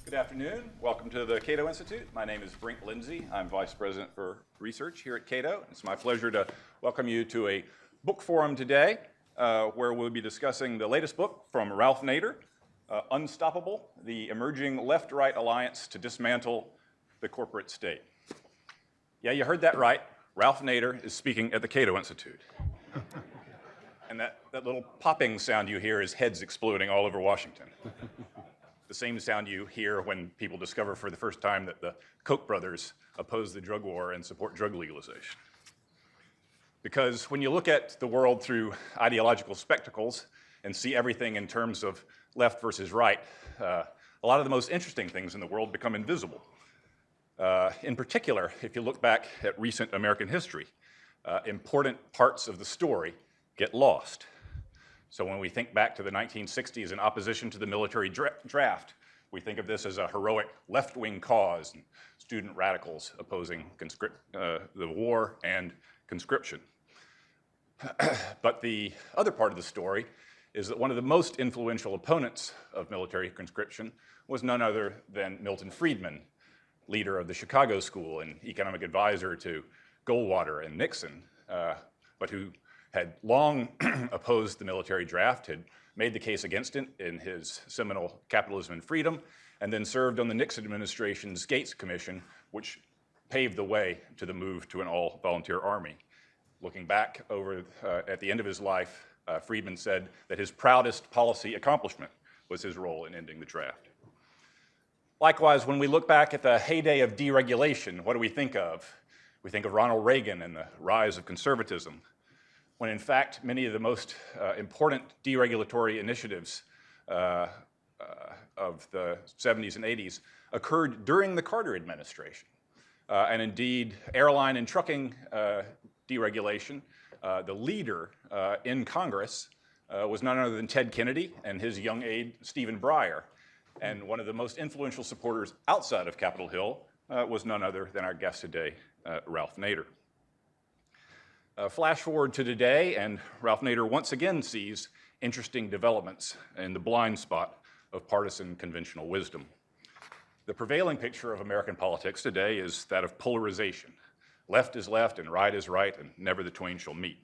Good afternoon. Welcome to the Cato Institute. My name is Brink Lindsay. I'm Vice President for Research here at Cato. It's my pleasure to welcome you to a book forum today where we'll be discussing the latest book from Ralph Nader, Unstoppable, the Emerging Left-Right Alliance to Dismantle the Corporate State. Yeah, you heard that right. Ralph Nader is speaking at the Cato Institute. And that little popping sound you hear is heads exploding all over Washington. The same sound you hear when people discover for the first time that the Koch brothers oppose the drug war and support drug legalization. Because when you look at the world through ideological spectacles and see everything in terms of left versus right, a lot of the most interesting things in the world become invisible. In particular, if you look back at recent American history, important parts of the story get lost. So when we think back to the 1960s in opposition to the military draft, we think of this as a heroic left-wing cause, and student radicals opposing the war and conscription. But the other part of the story is that one of the most influential opponents of military conscription was none other than Milton Friedman, leader of the Chicago School and economic advisor to Goldwater and Nixon, but who had long opposed the military draft, had made the case against it in his seminal Capitalism and Freedom, and then served on the Nixon administration's Gates Commission, which paved the way to the move to an all-volunteer army. Looking back over at the end of his life, Friedman said that his proudest policy accomplishment was his role in ending the draft. Likewise, when we look back at the heyday of deregulation, what do we think of? We think of Ronald Reagan and the rise of conservatism, when in fact many of the most important deregulatory initiatives of the 70s and 80s occurred during the Carter administration. And indeed, airline and trucking deregulation, the leader in Congress was none other than Ted Kennedy and his young aide, Stephen Breyer. And one of the most influential supporters outside of Capitol Hill was none other than our guest today, Ralph Nader. Flash forward to today, and Ralph Nader once again sees interesting developments in the blind spot of partisan conventional wisdom. The prevailing picture of American politics today is that of polarization. Left is left and right is right, and never the twain shall meet.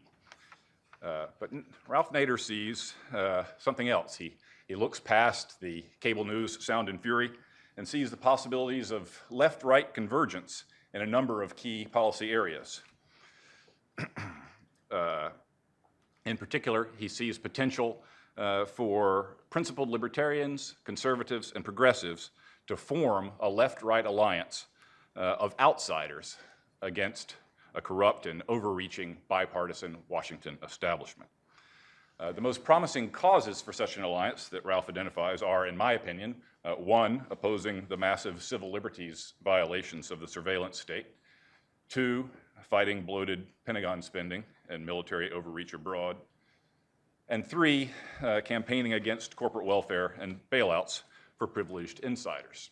But Ralph Nader sees something else. He looks past the cable news sound and fury and sees the possibilities of left-right convergence in a number of key policy areas. In particular, he sees potential for principled libertarians, conservatives, and progressives to form a left-right alliance of outsiders against a corrupt and overreaching bipartisan Washington establishment. The most promising causes for such an alliance that Ralph identifies are, in my opinion, one, opposing the massive civil liberties violations of the surveillance state; two, fighting bloated Pentagon spending and military overreach abroad; and three, campaigning against corporate welfare and bailouts for privileged insiders.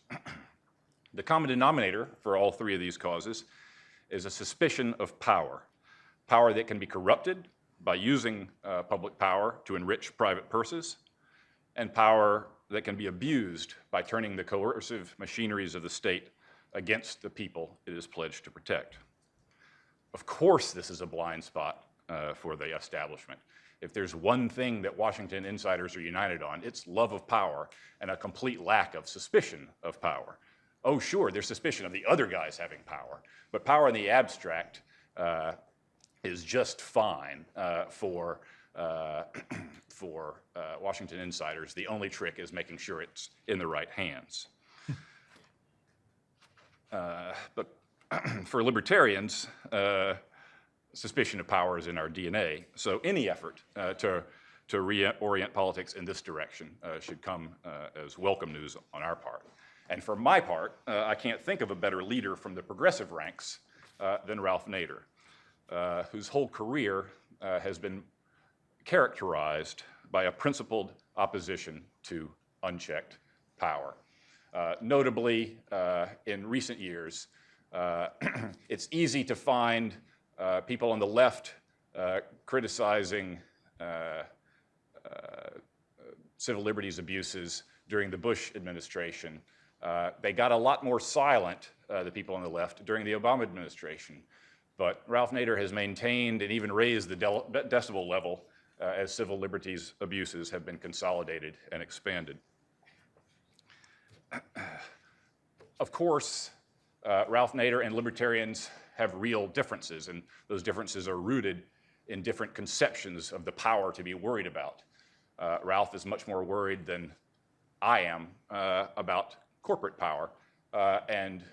The common denominator for all three of these causes is a suspicion of power, power that can be corrupted by using public power to enrich private purses, and power that can be abused by turning the coercive machineries of the state against the people it is pledged to protect. Of course, this is a blind spot for the establishment. If there's one thing that Washington insiders are united on, it's love of power and a complete lack of suspicion of power. Oh, sure, there's suspicion of the other guys having power, but power in the abstract is just fine for Washington insiders. The only trick is making sure it's in the right hands. But for libertarians, suspicion of power is in our DNA. So any effort to reorient politics in this direction should come as welcome news on our part. And for my part, I can't think of a better leader from the progressive ranks than Ralph Nader, whose whole career has been characterized by a principled opposition to unchecked power. Notably, in recent years, it's easy to find people on the left criticizing civil liberties abuses during the Bush administration They got a lot more silent, the people on the left, during the Obama administration. But Ralph Nader has maintained and even raised the decibel level as civil liberties abuses have been consolidated and expanded. Of course, Ralph Nader and libertarians have real differences, and those differences are rooted in different conceptions of the power to be worried about. Ralph is much more worried than I am about corporate power, and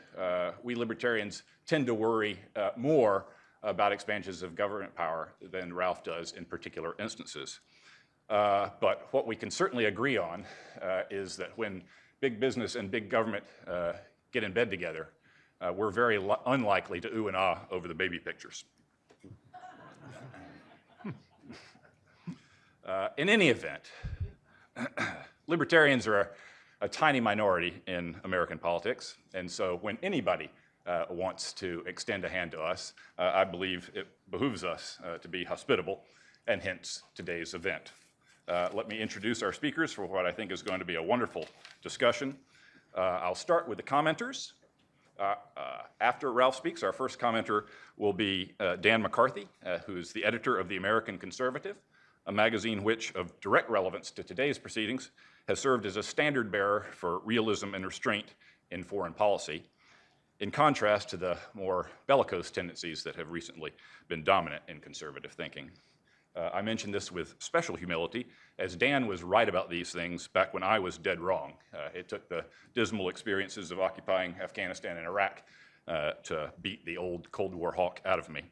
we libertarians tend to worry more about expansions of government power than Ralph does in particular instances. But what we can certainly agree on is that when big business and big government get in bed together, we're very unlikely to ooh and ah over the baby pictures. In any event, libertarians are a tiny minority in American politics, and so when anybody wants to extend a hand to us, I believe it behooves us to be hospitable, and hence today's event. Let me introduce our speakers for what I think is going to be a wonderful discussion. I'll start with the commenters. After Ralph speaks, our first commenter will be Dan McCarthy, who is the editor of The American Conservative, a magazine which, of direct relevance to today's proceedings, has served as a standard bearer for realism and restraint in foreign policy, in contrast to the more bellicose tendencies that have recently been dominant in conservative thinking. I mention this with special humility, as Dan was right about these things back when I was dead wrong. It took the dismal experiences of occupying Afghanistan and Iraq to beat the old Cold War hawk out of me.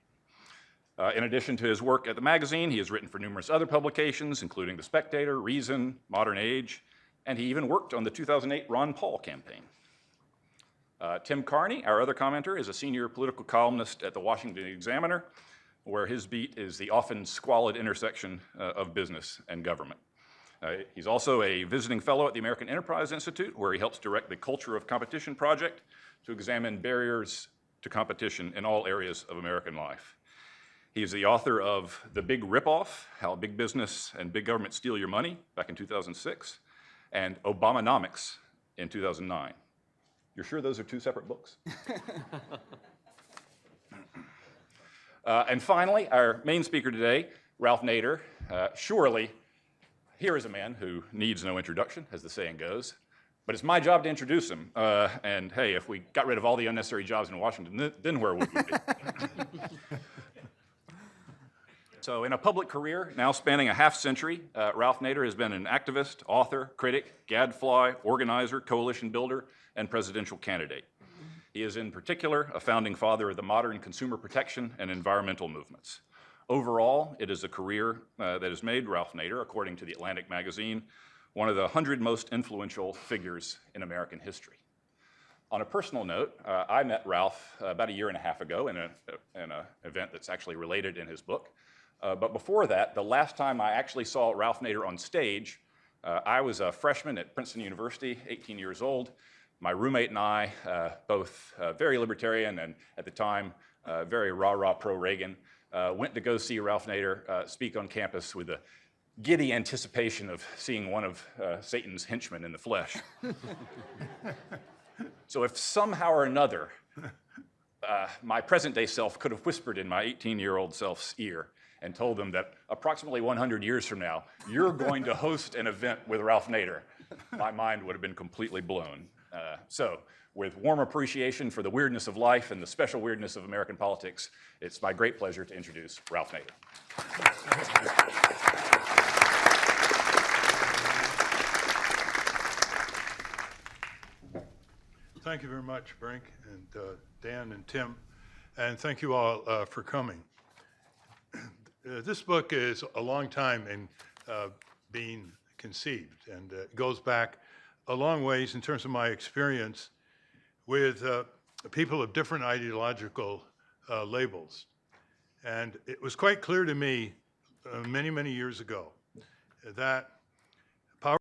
In addition to his work at the magazine, he has written for numerous other publications, including The Spectator, Reason, Modern Age, and he even worked on the 2008 Ron Paul campaign. Tim Carney, our other commenter, is a senior political columnist at the Washington Examiner, where his beat is the often squalid intersection of business and government. He's also a visiting fellow at the American Enterprise Institute, where he helps direct the Culture of Competition project to examine barriers to competition in all areas of American life. He is the author of The Big Ripoff, How Big Business and Big Government Steal Your Money, back in 2006, and Obamonomics in 2009. You're sure those are two separate books? And finally, our main speaker today, Ralph Nader. Surely, here is a man who needs no introduction, as the saying goes, but it's my job to introduce him. And hey, if we got rid of all the unnecessary jobs in Washington, then where would we be? So in a public career, now spanning a half century, Ralph Nader has been an activist, author, critic, gadfly, organizer, coalition builder, and presidential candidate. He is in particular a founding father of the modern consumer protection and environmental movements. Overall, it is a career that has made Ralph Nader, according to the Atlantic magazine, one of the 100 most influential figures in American history. On a personal note, I met Ralph about a year and a half ago in an event that's actually related in his book. But before that, the last time I actually saw Ralph Nader on stage, I was a freshman at Princeton University, 18 years old. My roommate and I, both very libertarian and at the time very rah-rah pro-Reagan, went to go see Ralph Nader speak on campus with a giddy anticipation of seeing one of Satan's henchmen in the flesh. So if somehow or another my present-day self could have whispered in my 18-year-old self's ear and told them that approximately 100 years from now, you're going to host an event with Ralph Nader, my mind would have been completely blown. So, with warm appreciation for the weirdness of life and the special weirdness of American politics, it's my great pleasure to introduce Ralph Nader. Thank you very much, Brink, and Dan and Tim, and thank you all for coming. This book is a long time in being conceived, and goes back a long ways in terms of my experience with people of different ideological labels. And it was quite clear to me many, many years ago that